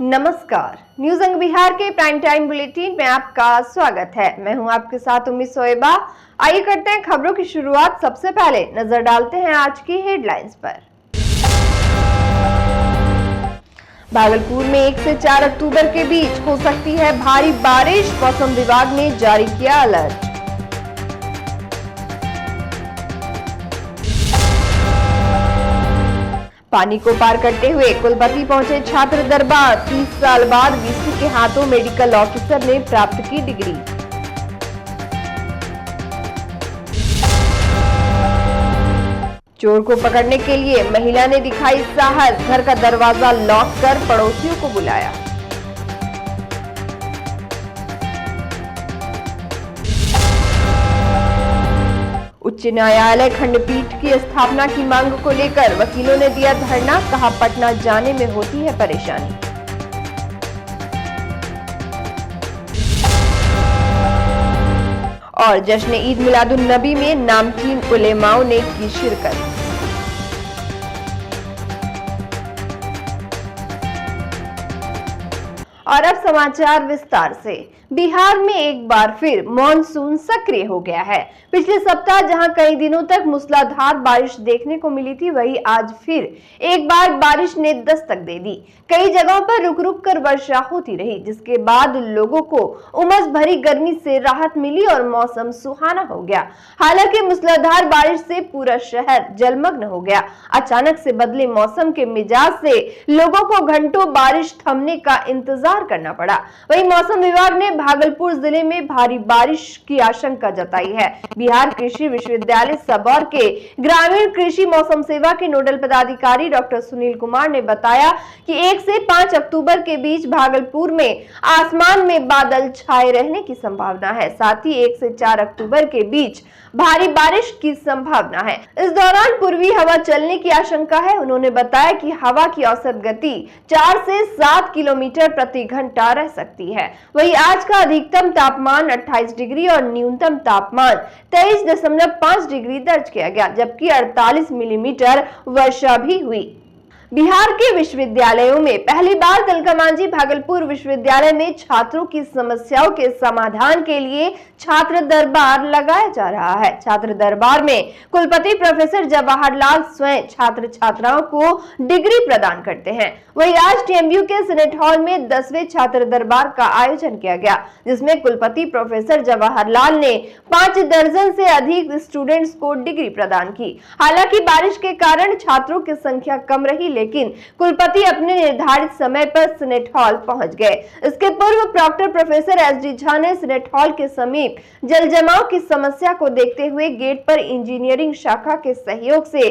नमस्कार, न्यूज अंग बिहार के प्राइम टाइम बुलेटिन में आपका स्वागत है। मैं हूं आपके साथ उम्मीद सोएबा। आइए करते हैं खबरों की शुरुआत। सबसे पहले नजर डालते हैं आज की हेडलाइंस पर। भागलपुर में 1 से 4 अक्टूबर के बीच हो सकती है भारी बारिश, मौसम विभाग ने जारी किया अलर्ट। पानी को पार करते हुए कुलपति पहुंचे छात्र दरबार। 30 साल बाद वीसी के हाथों मेडिकल ऑफिसर ने प्राप्त की डिग्री। चोर को पकड़ने के लिए महिला ने दिखाई साहस, घर का दरवाजा लॉक कर पड़ोसियों को बुलाया। उच्च न्यायालय खंडपीठ की स्थापना की मांग को लेकर वकीलों ने दिया धरना, कहा पटना जाने में होती है परेशानी। और जश्न ईद मिलादुन नबी में नामचीन उलेमाओं ने की शिरकत। और अब समाचार विस्तार से। बिहार में एक बार फिर मॉनसून सक्रिय हो गया है। पिछले सप्ताह जहां कई दिनों तक मूसलाधार बारिश देखने को मिली थी, वहीं आज फिर एक बार बारिश ने दस्तक दे दी। कई जगहों पर रुक रुक कर वर्षा होती रही, जिसके बाद लोगों को उमस भरी गर्मी से राहत मिली और मौसम सुहाना हो गया। हालांकि मूसलाधार बारिश से पूरा शहर जलमग्न हो गया। अचानक से बदले मौसम के मिजाज से लोगों को घंटों बारिश थमने का इंतजार करना पड़ा। वहीं मौसम विभाग ने भागलपुर जिले में भारी बारिश की आशंका जताई है। बिहार कृषि विश्वविद्यालय सबौर के ग्रामीण कृषि मौसम सेवा के नोडल पदाधिकारी डॉक्टर सुनील कुमार ने बताया कि 1 से 5 अक्टूबर के बीच भागलपुर में आसमान में बादल छाए रहने की संभावना है। साथ ही 1 से 4 अक्टूबर के बीच भारी बारिश की संभावना है। इस दौरान पूर्वी हवा चलने की आशंका है। उन्होंने बताया कि हवा की औसत गति 4 से 7 किलोमीटर प्रति घंटा रह सकती है। वहीं आज का अधिकतम तापमान 28 डिग्री और न्यूनतम तापमान 23.5 डिग्री दर्ज किया गया, जबकि 48 मिलीमीटर वर्षा भी हुई। बिहार के विश्वविद्यालयों में पहली बार तिलका-मांझी भागलपुर विश्वविद्यालय में छात्रों की समस्याओं के समाधान के लिए छात्र दरबार लगाया जा रहा है। छात्र दरबार में कुलपति प्रोफेसर जवाहरलाल स्वयं छात्र छात्राओं को डिग्री प्रदान करते हैं। वहीं आज टीएमयू के सीनेट हॉल में 10वें छात्र दरबार का आयोजन किया गया, जिसमें कुलपति प्रोफेसर जवाहरलाल ने 5 दर्जन से अधिक स्टूडेंट्स को डिग्री प्रदान की। हालांकि बारिश के कारण छात्रों की संख्या कम रही, लेकिन कुलपति अपने निर्धारित समय पर सीनेट हॉल पहुंच गए। इसके पूर्व प्रॉक्टर प्रोफेसर एसडी झा ने सीनेट हॉल के समीप जल जमाव की समस्या को देखते हुए गेट पर इंजीनियरिंग शाखा के सहयोग से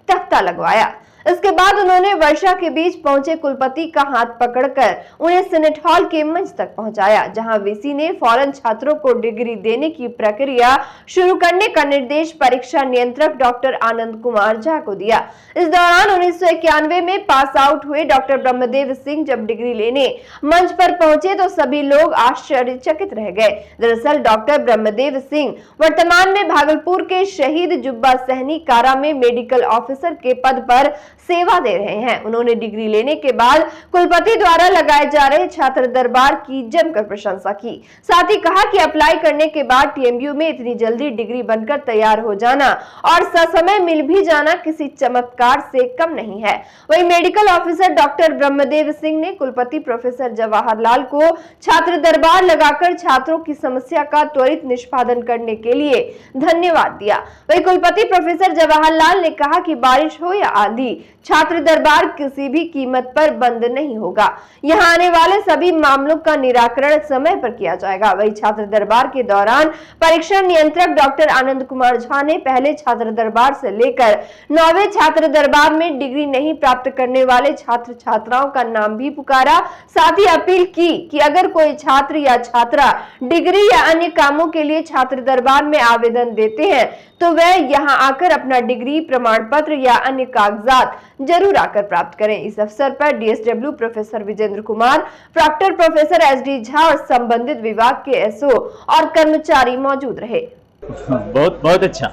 तख्ता लगवाया। इसके बाद उन्होंने वर्षा के बीच पहुंचे कुलपति का हाथ पकड़कर उन्हें सीनेट हॉल के मंच तक पहुंचाया, जहां वीसी ने फौरन छात्रों को डिग्री देने की प्रक्रिया शुरू करने का निर्देश परीक्षा नियंत्रक डॉक्टर आनंद कुमार झा को दिया। इस दौरान 1991 में पास आउट हुए डॉक्टर ब्रह्मदेव सिंह जब डिग्री लेने मंच पर पहुंचे तो सभी लोग आश्चर्यचकित रह गए। दरअसल डॉक्टर ब्रह्मदेव सिंह वर्तमान में भागलपुर के शहीद जुब्बा सहनी कारा में मेडिकल ऑफिसर के पद पर सेवा दे रहे हैं। उन्होंने डिग्री लेने के बाद कुलपति द्वारा लगाए जा रहे छात्र दरबार की जमकर प्रशंसा की। साथ ही कहा कि अप्लाई करने के बाद टीएमयू में इतनी जल्दी डिग्री बनकर तैयार हो जाना और ससमय मिल भी जाना किसी चमत्कार से कम नहीं है। वहीं medical officer doctor Brahmadev Singh ने कुलपति प्रोफेसर जवाहरलाल को छात्र दरबार लगाकर छात्रों की समस्या का त्वरित निष्पादन करने के लिए धन्यवाद दिया। वहीं कुलपति प्रोफेसर जवाहरलाल ने कहा कि बारिश हो या आंधी, छात्र दरबार किसी भी कीमत पर बंद नहीं होगा। यहां आने वाले सभी मामलों का निराकरण समय पर किया जाएगा। वही छात्र दरबार के दौरान परीक्षा नियंत्रक डॉक्टर आनंद कुमार झा ने पहले छात्र दरबार से लेकर 9वें छात्र दरबार में डिग्री नहीं प्राप्त करने वाले छात्र छात्राओं का नाम भी पुकारा। साथ ही अपील की कि अगर कोई छात्र या छात्रा डिग्री या अन्य कामों के लिए छात्र दरबार में आवेदन देते हैं तो वह यहां आकर अपना डिग्री प्रमाण पत्र या अन्य कागजात जरूर आकर प्राप्त करें। इस अवसर पर DSW professor Vijendra Kumar, proctor professor SD Jha और संबंधित विभाग के एसओ और कर्मचारी मौजूद रहे। बहुत बहुत अच्छा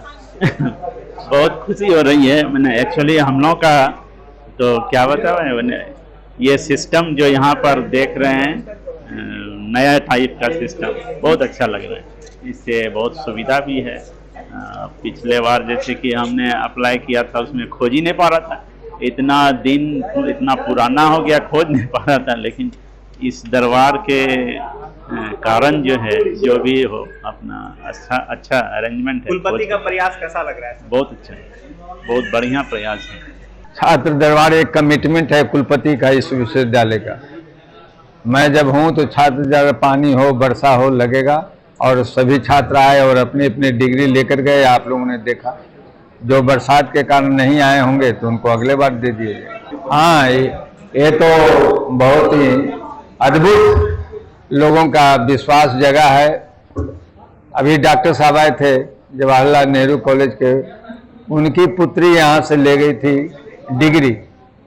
बहुत खुशी हो रही है। मैंने एक्चुअली हम लोग का तो क्या बताओ, ये सिस्टम जो यहाँ पर देख रहे हैं नया टाइप का सिस्टम बहुत अच्छा लग रहा है। इससे बहुत सुविधा भी है। पिछले बार जैसे कि हमने अप्लाई किया था उसमें खोज ही नहीं पा रहा था, इतना दिन इतना पुराना हो गया खोज नहीं पा रहा था। लेकिन इस दरबार के कारण जो है जो भी हो अपना अच्छा अरेंजमेंट है। कुलपति का प्रयास कैसा लग रहा है? बहुत अच्छा है, बहुत बढ़िया प्रयास है। छात्र दरबार एक कमिटमेंट है कुलपति का इस विश्वविद्यालय का। मैं जब हूँ तो छात्र दरबार पानी हो वर्षा हो लगेगा और सभी छात्र आए और अपनी अपनी डिग्री लेकर गए। आप लोगों ने देखा जो बरसात के कारण नहीं आए होंगे तो उनको अगले बार दे दिए जाए। हाँ, ये तो बहुत ही अद्भुत लोगों का विश्वास जगह है। अभी डॉक्टर साहब आए थे जवाहरलाल नेहरू कॉलेज के, उनकी पुत्री यहाँ से ले गई थी डिग्री।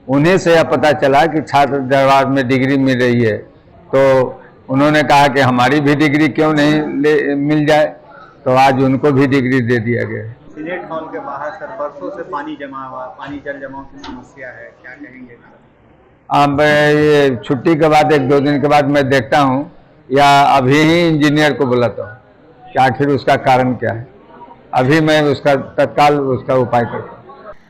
उन्हीं से यह पता चला कि छात्र दरबार में डिग्री मिल रही है, तो उन्होंने कहा कि हमारी भी डिग्री क्यों नहीं मिल जाए, तो आज उनको भी डिग्री दे दिया गया। सीनेट हॉल के बाहर सर बरसों से पानी जमा हुआ, पानी जल जमाव की समस्या है, क्या कहेंगे? अब ये छुट्टी के बाद 1-2 दिन के बाद मैं देखता हूँ या अभी ही इंजीनियर को बुलाता हूँ कि आखिर उसका कारण क्या है। अभी मैं उसका तत्काल उसका उपाय करता हूँ।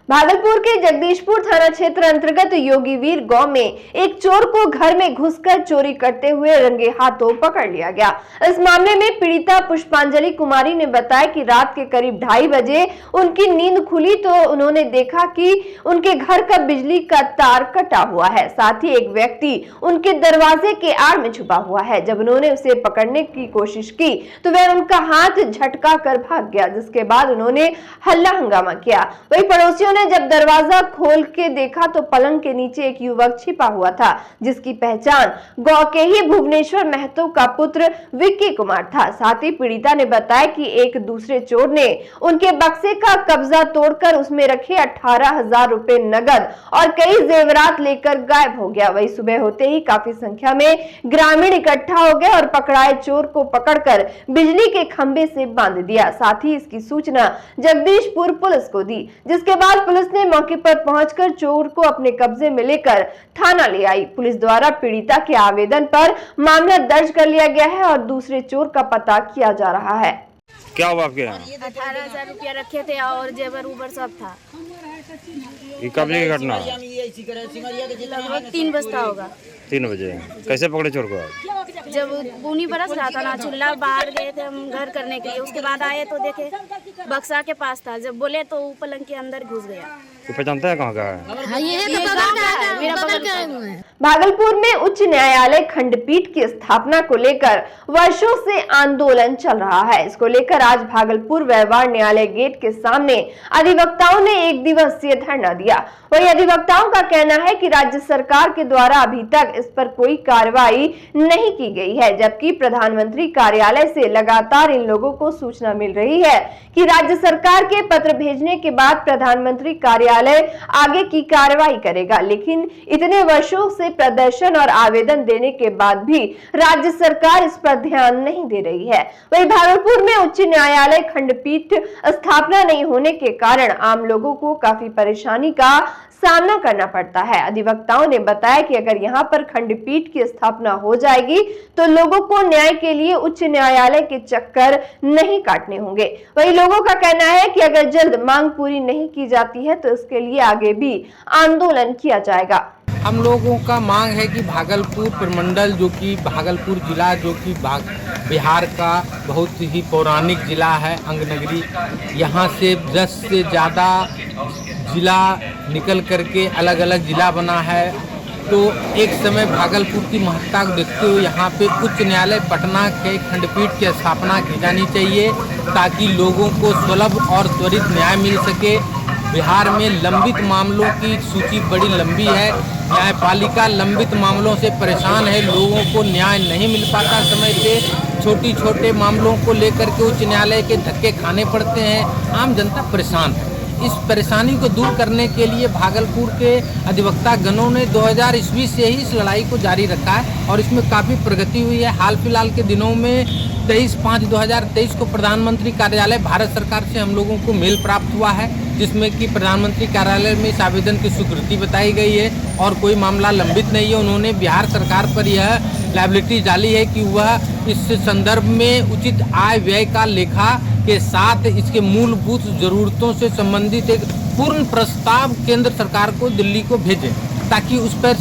भागलपुर के जगदीशपुर थाना क्षेत्र अंतर्गत योगीवीर गांव में एक चोर को घर में घुसकर चोरी करते हुए रंगे हाथों पकड़ लिया गया। इस मामले में पीड़िता पुष्पांजलि कुमारी ने बताया कि रात के करीब 2:30 बजे उनकी नींद खुली तो उन्होंने देखा कि उनके घर का बिजली का तार कटा हुआ है, साथ ही एक व्यक्ति उनके दरवाजे के आड़ में छुपा हुआ है। जब उन्होंने उसे पकड़ने की कोशिश की तो वह उनका हाथ झटका कर भाग गया, जिसके बाद उन्होंने हल्ला हंगामा किया। वही पड़ोसियों जब दरवाजा खोल के देखा तो पलंग के नीचे एक युवक छिपा हुआ था, जिसकी पहचान गांव के ही भुवनेश्वर महतो का पुत्र विक्की कुमार था। साथ ही पीड़िता ने बताया कि एक दूसरे चोर ने उनके बक्से का कब्जा तोड़कर उसमें रखे 18,000 रुपए नगद और कई जेवरात लेकर गायब हो गया। वही सुबह होते ही काफी संख्या में ग्रामीण इकट्ठा हो गए और पकड़ाए चोर को पकड़कर बिजली के खंभे से बांध दिया। साथ ही इसकी सूचना जगदीशपुर पुलिस को दी, जिसके बाद पुलिस ने मौके पर पहुंचकर चोर को अपने कब्जे में लेकर थाना ले आई। पुलिस द्वारा पीड़िता के आवेदन पर मामला दर्ज कर लिया गया है और दूसरे चोर का पता किया जा रहा है। क्या हुआ आपके यहाँ? 18,000 रुपया रखे थे और जेवर उबर सब था। ये कब की घटना? लगभग 3 बजता होगा। 3 बजे कैसे पकड़े चोर को? जब बुनी बरस रहा था ना, चूल्हा बाहर गए थे हम घर करने के लिए, उसके बाद आए तो देखे बक्सा के पास था। जब बोले तो वो पलंग के अंदर घुस गया। तो पहचानता है कहाँ का है? मेरा बगल का। भागलपुर में उच्च न्यायालय खंडपीठ की स्थापना को लेकर वर्षों से आंदोलन चल रहा है। इसको लेकर आज भागलपुर व्यवहार न्यायालय गेट के सामने अधिवक्ताओं ने 1 दिवसीय धरना दिया। वही अधिवक्ताओं का कहना है कि राज्य सरकार के द्वारा अभी तक इस पर कोई कार्रवाई नहीं की गई है, जबकि प्रधानमंत्री कार्यालय से लगातार इन लोगों को सूचना मिल रही है कि राज्य सरकार के पत्र भेजने के बाद प्रधानमंत्री कार्यालय आगे की कार्रवाई करेगा। लेकिन इतने वर्षों से प्रदर्शन और आवेदन देने के बाद भी राज्य सरकार इस पर ध्यान नहीं दे रही है। वही भागलपुर में उच्च न्यायालय खंडपीठ स्थापना नहीं होने के कारण आम लोगों को काफी परेशानी का सामना करना पड़ता है। अधिवक्ताओं ने बताया कि अगर यहां पर खंडपीठ की स्थापना हो जाएगी तो लोगों को न्याय के लिए उच्च न्यायालय के चक्कर नहीं काटने होंगे। वही लोगों का कहना है कि अगर जल्द मांग पूरी नहीं की जाती है तो इसके लिए आगे भी आंदोलन किया जाएगा। हम लोगों का मांग है कि भागलपुर प्रमंडल जो कि भागलपुर जिला जो कि बिहार का बहुत ही पौराणिक जिला है, अंगनगरी, यहाँ से 10 से ज़्यादा जिला निकल करके अलग अलग जिला बना है। तो एक समय भागलपुर की महत्ता को देखते हुए यहाँ पे उच्च न्यायालय पटना के खंडपीठ की स्थापना की जानी चाहिए ताकि लोगों को सुलभ और त्वरित न्याय मिल सके। बिहार में लंबित मामलों की सूची बड़ी लंबी है। न्यायपालिका लंबित मामलों से परेशान है, लोगों को न्याय नहीं मिल पाता समय पे। छोटे मामलों को लेकर के उच्च न्यायालय के धक्के खाने पड़ते हैं, आम जनता परेशान है। इस परेशानी को दूर करने के लिए भागलपुर के अधिवक्ता गणों ने 2000 ईस्वी से ही इस लड़ाई को जारी रखा है और इसमें काफ़ी प्रगति हुई है। हाल फिलहाल के दिनों में 23/5/2023 को प्रधानमंत्री कार्यालय भारत सरकार से हम लोगों को मेल प्राप्त हुआ है, जिसमें कि प्रधानमंत्री कार्यालय में इस आवेदन की स्वीकृति बताई गई है और कोई मामला लंबित नहीं है। उन्होंने बिहार सरकार पर यह लायबिलिटी डाली है कि वह इस संदर्भ में उचित आय व्यय का लेखा के साथ इसके मूलभूत जरूरतों से संबंधित एक पूर्ण प्रस्ताव केंद्र सरकार को दिल्ली को भेजें ताकि उस पर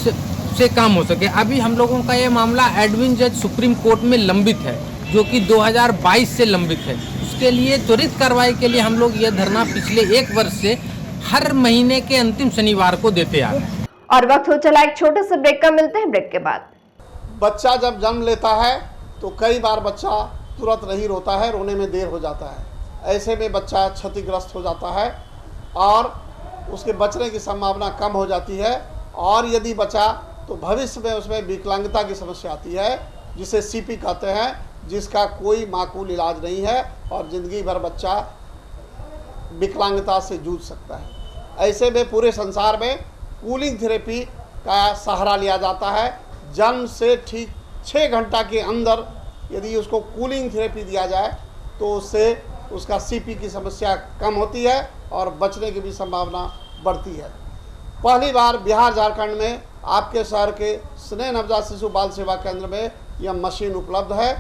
से काम हो सके। अभी हम लोगों का ये मामला एडमिन जज सुप्रीम कोर्ट में लंबित है, जो कि 2022 से लंबित है। उसके लिए त्वरित कार्रवाई के लिए हम लोग यह धरना पिछले 1 वर्ष से हर महीने के अंतिम शनिवार को देते आ रहे हैं। और वक्त हो चला एक छोटे से ब्रेक का, मिलते हैं ब्रेक के बाद। बच्चा जब जन्म लेता है तो कई बार बच्चा तुरंत नहीं रोता है, रोने में देर हो जाता है। ऐसे में बच्चा क्षतिग्रस्त हो जाता है और उसके बचने की संभावना कम हो जाती है, और यदि बचा तो भविष्य में उसमें विकलांगता की समस्या आती है, जिसे सीपी कहते हैं, जिसका कोई माकूल इलाज नहीं है और ज़िंदगी भर बच्चा विकलांगता से जूझ सकता है। ऐसे में पूरे संसार में कूलिंग थेरेपी का सहारा लिया जाता है। जन्म से ठीक 6 घंटा के अंदर यदि उसको कूलिंग थेरेपी दिया जाए तो उससे उसका सीपी की समस्या कम होती है और बचने की भी संभावना बढ़ती है। पहली बार बिहार झारखंड में आपके शहर के स्नेह नवजात शिशु बाल सेवा केंद्र में यह मशीन उपलब्ध है।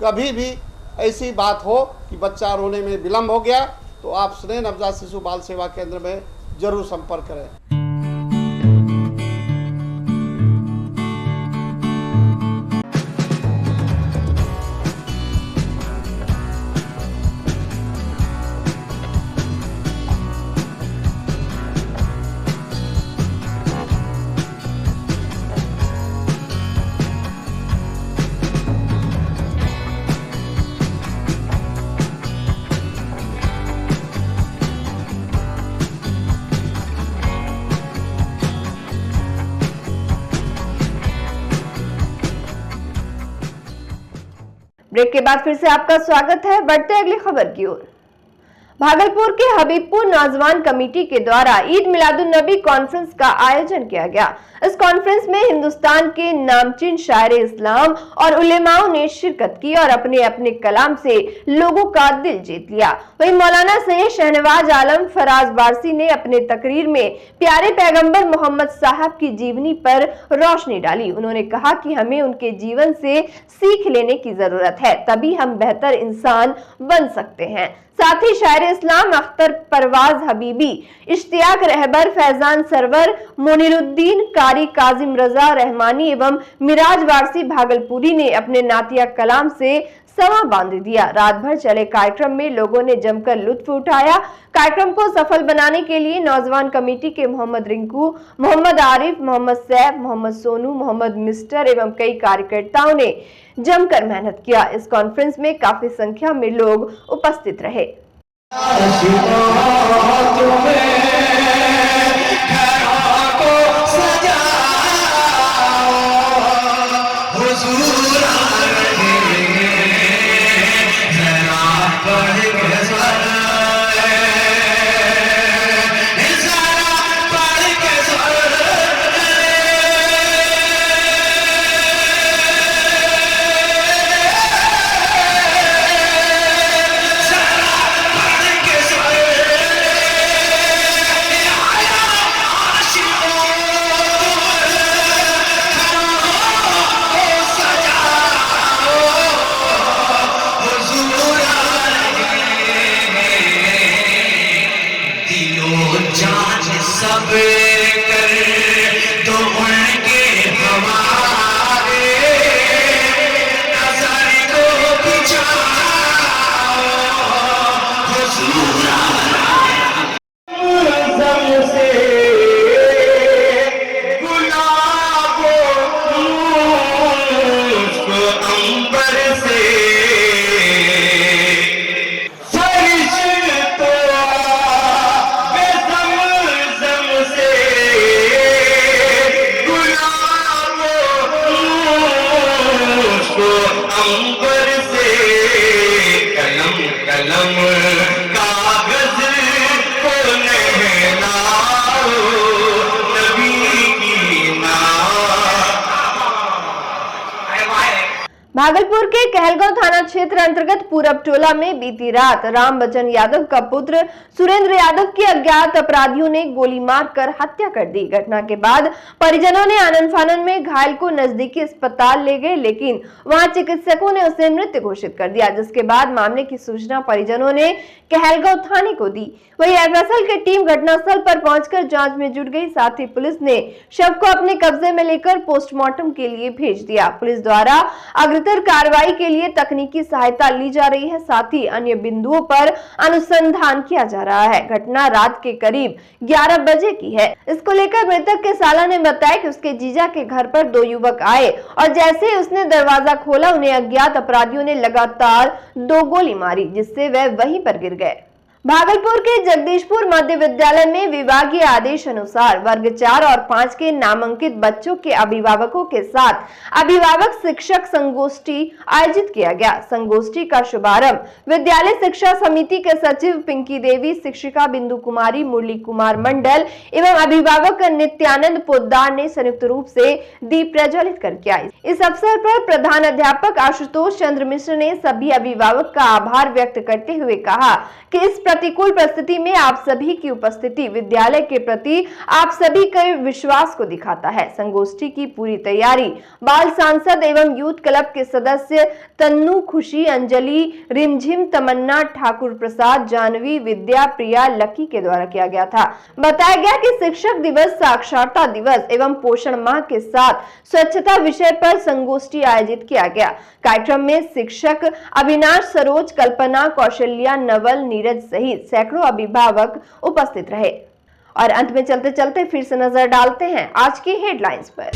कभी भी ऐसी बात हो कि बच्चा रोने में विलम्ब हो गया तो आप स्नेह नवजात शिशु बाल सेवा केंद्र में जरूर संपर्क करें। ब्रेक के बाद फिर से आपका स्वागत है। बढ़ते अगली खबर की ओर। भागलपुर के हबीबपुर नौजवान कमेटी के द्वारा ईद मिलादुन नबी कॉन्फ्रेंस का आयोजन किया गया। इस कॉन्फ्रेंस में हिंदुस्तान के नामचीन शायर इस्लाम और उलेमाओं ने शिरकत की और अपने अपने कलाम से लोगों का दिल जीत लिया। वहीं मौलाना सैयद शहनवाज आलम फराज वारसी ने अपने तकरीर में प्यारे पैगंबर मोहम्मद साहब की जीवनी पर रोशनी डाली। उन्होंने कहा कि हमें उनके जीवन से सीख लेने की जरूरत है, तभी हम बेहतर इंसान बन सकते हैं। साथ ही शायर इस्लाम अख्तर परवाज हबीबी, इश्तियाक रहबर, फैजान सरवर, मोनिरुद्दीन कारी, काजिम रजा रहमानी एवं मिराज वारसी भागलपुरी ने अपने नातिया कलाम से समा बांध दिया। रात भर चले कार्यक्रम में लोगों ने जमकर लुत्फ उठाया। कार्यक्रम को सफल बनाने के लिए नौजवान कमेटी के मोहम्मद रिंकू, मोहम्मद आरिफ, मोहम्मद सैफ, मोहम्मद सोनू, मोहम्मद मिस्टर एवं कई कार्यकर्ताओं ने जमकर मेहनत किया। इस कॉन्फ्रेंस में काफी संख्या में लोग उपस्थित रहे। कलम कागज को भागलपुर के कहलगांव थाना क्षेत्र अंतर्गत पूरब टोला में बीती रात राम बचन यादव का पुत्र सुरेंद्र यादव की अज्ञात अपराधियों ने गोली मारकर हत्या कर दी। घटना के बाद परिजनों ने आनन फानन में घायल को नजदीकी अस्पताल ले गए, लेकिन वहां चिकित्सकों ने उसे मृत घोषित कर दिया, जिसके बाद मामले की सूचना परिजनों ने कहलगांव थाने को दी। वही एफएसएल की टीम घटनास्थल पर पहुंचकर जांच में जुट गई। साथ ही पुलिस ने शव को अपने कब्जे में लेकर पोस्टमार्टम के लिए भेज दिया। पुलिस द्वारा अग्रतर कार्रवाई के लिए तकनीकी सहायता ली जा रही है, साथ ही अन्य बिंदुओं पर अनुसंधान किया जा रहा है। घटना रात के करीब 11 बजे की है। इसको लेकर मृतक के साला ने बताया कि उसके जीजा के घर पर 2 युवक आए और जैसे ही उसने दरवाजा खोला, उन्हें अज्ञात अपराधियों ने लगातार 2 गोली मारी, जिससे वह वहीं पर गिर गए। भागलपुर के जगदीशपुर मध्य विद्यालय में विभागीय आदेश अनुसार वर्ग 4 और 5 के नामांकित बच्चों के अभिभावकों के साथ अभिभावक शिक्षक संगोष्ठी आयोजित किया गया। संगोष्ठी का शुभारंभ विद्यालय शिक्षा समिति के सचिव पिंकी देवी, शिक्षिका बिंदु कुमारी, मुरली कुमार मंडल एवं अभिभावक नित्यानंद पोद्दार ने संयुक्त रूप से दीप प्रज्वलित कर किया। इस अवसर पर प्रधान अध्यापक आशुतोष चंद्र मिश्र ने सभी अभिभावक का आभार व्यक्त करते हुए कहा कि इस प्रतिकूल परिस्थिति में आप सभी की उपस्थिति विद्यालय के प्रति आप सभी के विश्वास को दिखाता है। संगोष्ठी की पूरी तैयारी बाल सांसद एवं यूथ क्लब के सदस्य तन्नू, खुशी, अंजलि, रिमझिम, तमन्ना, ठाकुर प्रसाद, जानवी, विद्या, प्रिया, लकी के द्वारा किया गया था। बताया गया कि शिक्षक दिवस, साक्षरता दिवस एवं पोषण माह के साथ स्वच्छता विषय पर संगोष्ठी आयोजित किया गया। कार्यक्रम में शिक्षक अविनाश, सरोज, कल्पना, कौशल्या, नवल, नीरज सहित सैकड़ों अभिभावक उपस्थित रहे। और अंत में चलते चलते फिर से नजर डालते हैं आज की हेडलाइंस पर।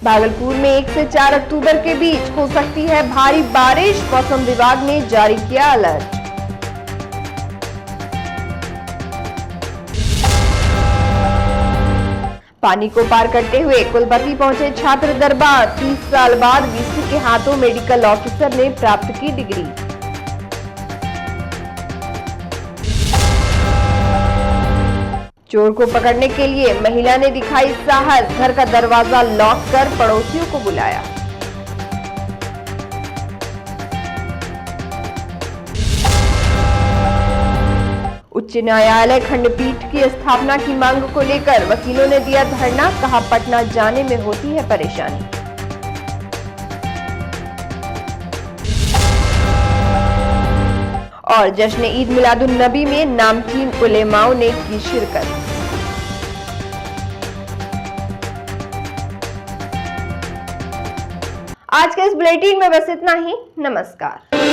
भागलपुर में 1 से 4 अक्टूबर के बीच हो सकती है भारी बारिश, मौसम विभाग ने जारी किया अलर्ट। पानी को पार करते हुए कुलपति पहुंचे छात्र दरबार। 30 साल बाद वीसी के हाथों मेडिकल ऑफिसर ने प्राप्त की डिग्री। चोर को पकड़ने के लिए महिला ने दिखाई साहस, घर का दरवाजा लॉक कर पड़ोसियों को बुलाया। उच्च न्यायालय खंडपीठ की स्थापना की मांग को लेकर वकीलों ने दिया धरना, कहा पटना जाने में होती है परेशानी। और जश्न ईद मिलादुन नबी में नामचीन उलेमाओं ने की शिरकत। आज के इस बुलेटिन में बस इतना ही। नमस्कार।